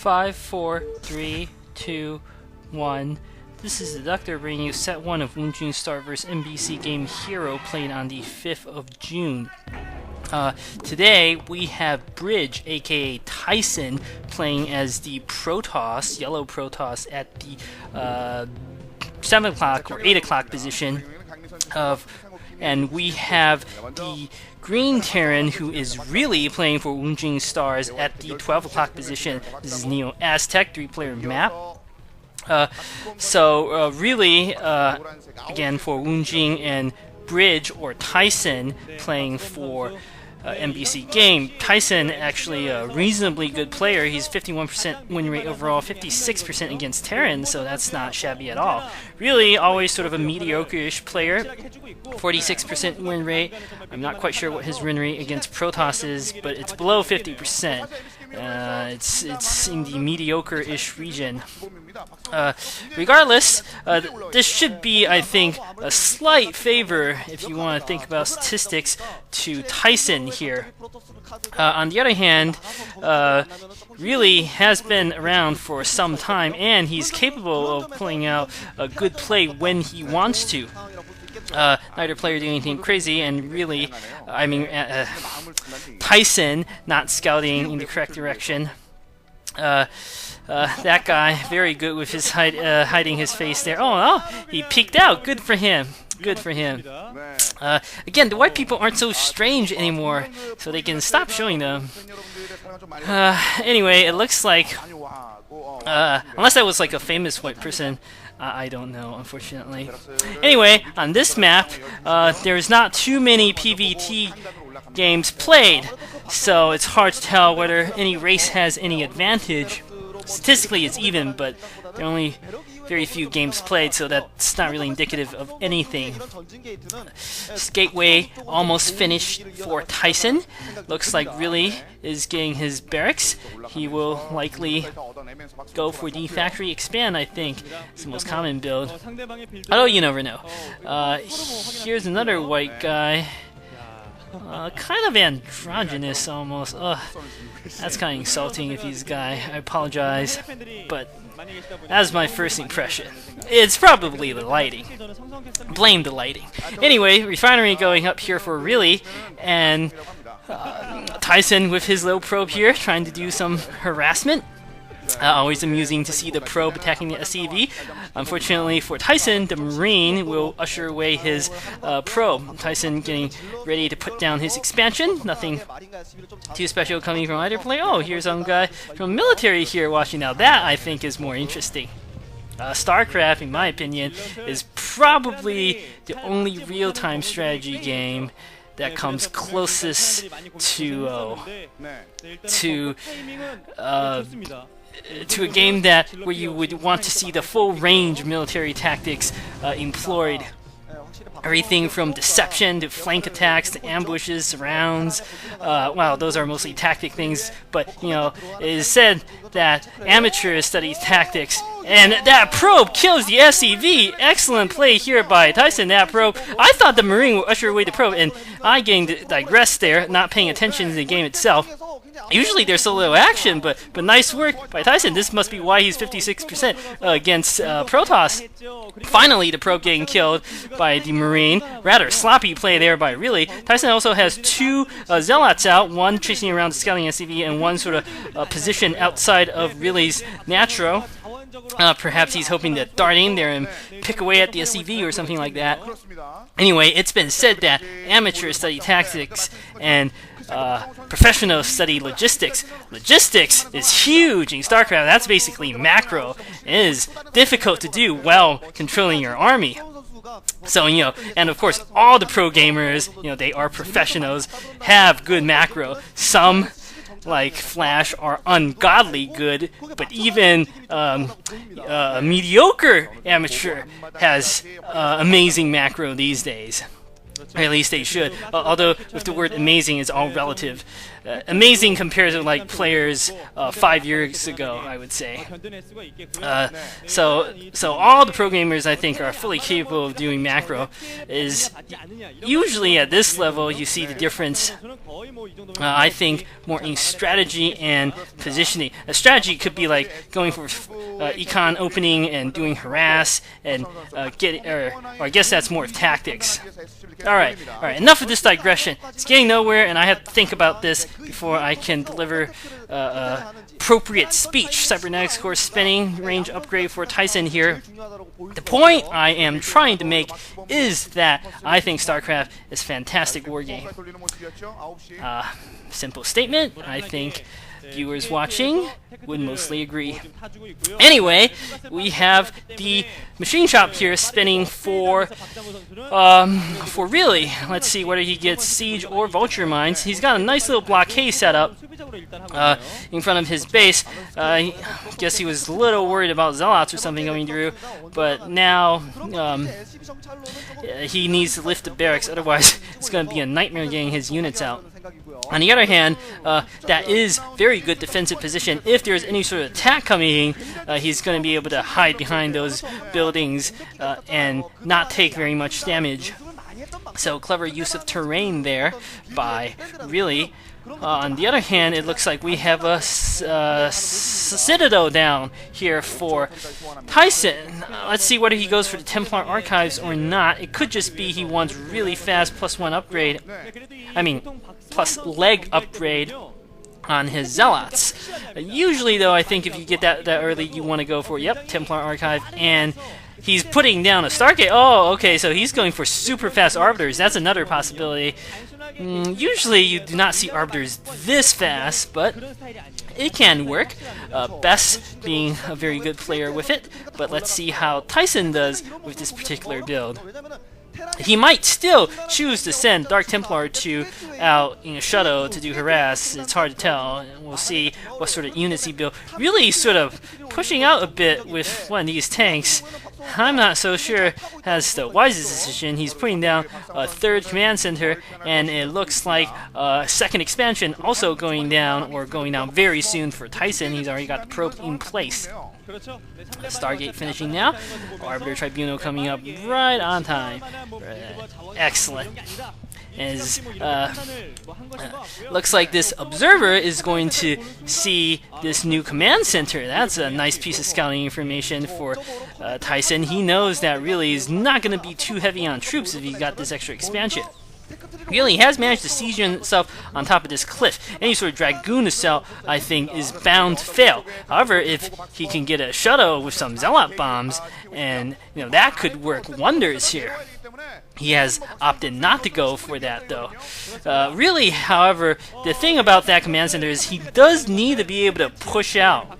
5, 4, 3, 2, 1. This is Deducter bringing you set 1 of Woonjin Star vs. MBC GameHero played on the 5th of June. Today we have Bridge, aka Tyson, playing as the Protoss, yellow Protoss, at the 7 o'clock or 8 o'clock position and we have the Green Terran, who is really playing for Woonjin Stars, at the 12 o'clock position. This is Neo Aztec 3-player map. Really, again, for Woonjin and Bridge or Tyson playing for MBC Game. Tyson actually a reasonably good player. He's 51% win rate overall, 56% against Terran, so that's not shabby at all. Really, always sort of a mediocre-ish player. 46% win rate. I'm not quite sure what his win rate against Protoss is, but it's below 50%. It's in the mediocre-ish region. Regardless, this should be, I think, a slight favor, if you want to think about statistics, to Tyson here. On the other hand, really has been around for some time, and he's capable of pulling out a good play when he wants to. Neither player doing anything crazy, and really, I mean, Tyson not scouting in the correct direction. That guy, very good with his hiding his face there. Oh, he peeked out. Good for him. Good for him. Again, the white people aren't so strange anymore, so they can stop showing them. Anyway, it looks like, unless that was like a famous white person, I don't know, unfortunately. Anyway, on this map, there's not too many PvT games played, so it's hard to tell whether any race has any advantage. Statistically, it's even, but there are only very few games played, so that's not really indicative of anything. Gateway almost finished for Tyson. Looks like really is getting his barracks. He will likely go for the factory expand, I think. It's the most common build. Although you never know. Here's another white guy. Kind of androgynous almost. That's kind of insulting if he's a guy. I apologize, but that's my first impression. It's probably the lighting. Blame the lighting. Anyway, Refinery going up here for really, and Tyson with his little probe here trying to do some harassment. Always amusing to see the probe attacking the SCV. Unfortunately for Tyson, the Marine will usher away his probe. Tyson getting ready to put down his expansion. Nothing too special coming from either player. Oh, here's some guy from military here watching. Now that, I think, is more interesting. StarCraft, in my opinion, is probably the only real-time strategy game that comes closest to a game that where you would want to see the full range of military tactics employed. Everything from deception to flank attacks to ambushes, surrounds. Well, those are mostly tactic things, but you know, it is said that amateurs study tactics, and that probe kills the SCV. Excellent play here by Tyson. That probe, I thought the Marine would usher away the probe, and I digressed there, not paying attention to the game itself. Usually there's so little action, but nice work by Tyson. This must be why he's 56% against Protoss. Finally, the probe getting killed by the Marine. Rather sloppy play there by really. Tyson also has two Zealots out, one chasing around the scouting SCV and one sort of position outside of Really's Natro. Perhaps he's hoping to dart in there and pick away at the SCV or something like that. Anyway, it's been said that amateurs study tactics and professionals study logistics. Logistics is huge in StarCraft. That's basically macro. It is difficult to do while controlling your army. So, you know, and of course, all the pro gamers, you know, they are professionals, have good macro. Some, like Flash, are ungodly good, but even a mediocre amateur has amazing macro these days. Or at least they should. Although with the word amazing is all relative. Amazing compared to like players 5 years ago, I would say. So all the programmers I think are fully capable of doing macro. Is usually at this level you see the difference. I think more in strategy and positioning. A strategy could be like going for econ opening and doing harass and or I guess that's more of tactics. All right. Enough of this digression. It's getting nowhere, and I have to think about this before I can deliver appropriate speech. Cybernetics core spinning range upgrade for Tyson here. The point I am trying to make is that I think StarCraft is a fantastic war game. Simple statement. I think viewers watching would mostly agree. Anyway, we have the machine shop here spinning for really, let's see whether he gets siege or vulture mines. He's got a nice little blockade set up in front of his base. I guess he was a little worried about zealots or something going through, but now he needs to lift the barracks, otherwise it's going to be a nightmare getting his units out. On the other hand, that is very good defensive position. If there's any sort of attack coming, he's going to be able to hide behind those buildings and not take very much damage. So clever use of terrain there by really. On the other hand, it looks like we have a citadel down here for Tyson. Let's see whether he goes for the Templar Archives or not. It could just be he wants really fast +1 upgrade. I mean, plus leg upgrade on his zealots. Usually, though, I think if you get that early, you want to go for, yep, Templar Archive, and he's putting down a Stargate. Oh, okay, so he's going for super fast Arbiters. That's another possibility. Usually you do not see Arbiters this fast, but it can work. Bess being a very good player with it, but let's see how Tyson does with this particular build. He might still choose to send Dark Templar to out in a shuttle to do harass. It's hard to tell. We'll see what sort of units he built. Really sort of pushing out a bit with one of these tanks. I'm not so sure as the wisest decision. He's putting down a third command center, and it looks like a second expansion also going down, or going down very soon for Tyson. He's already got the probe in place. Stargate finishing now. Arbiter Tribunal coming up right on time. Excellent. As looks like this observer is going to see this new command center. That's a nice piece of scouting information for Tyson. He knows that really is not going to be too heavy on troops if he's got this extra expansion. Really has managed to siege himself on top of this cliff. Any sort of Dragoon assault, I think, is bound to fail. However, if he can get a shuttle with some Zealot bombs, and that could work wonders here. He has opted not to go for that, though. Really, however, the thing about that command center is he does need to be able to push out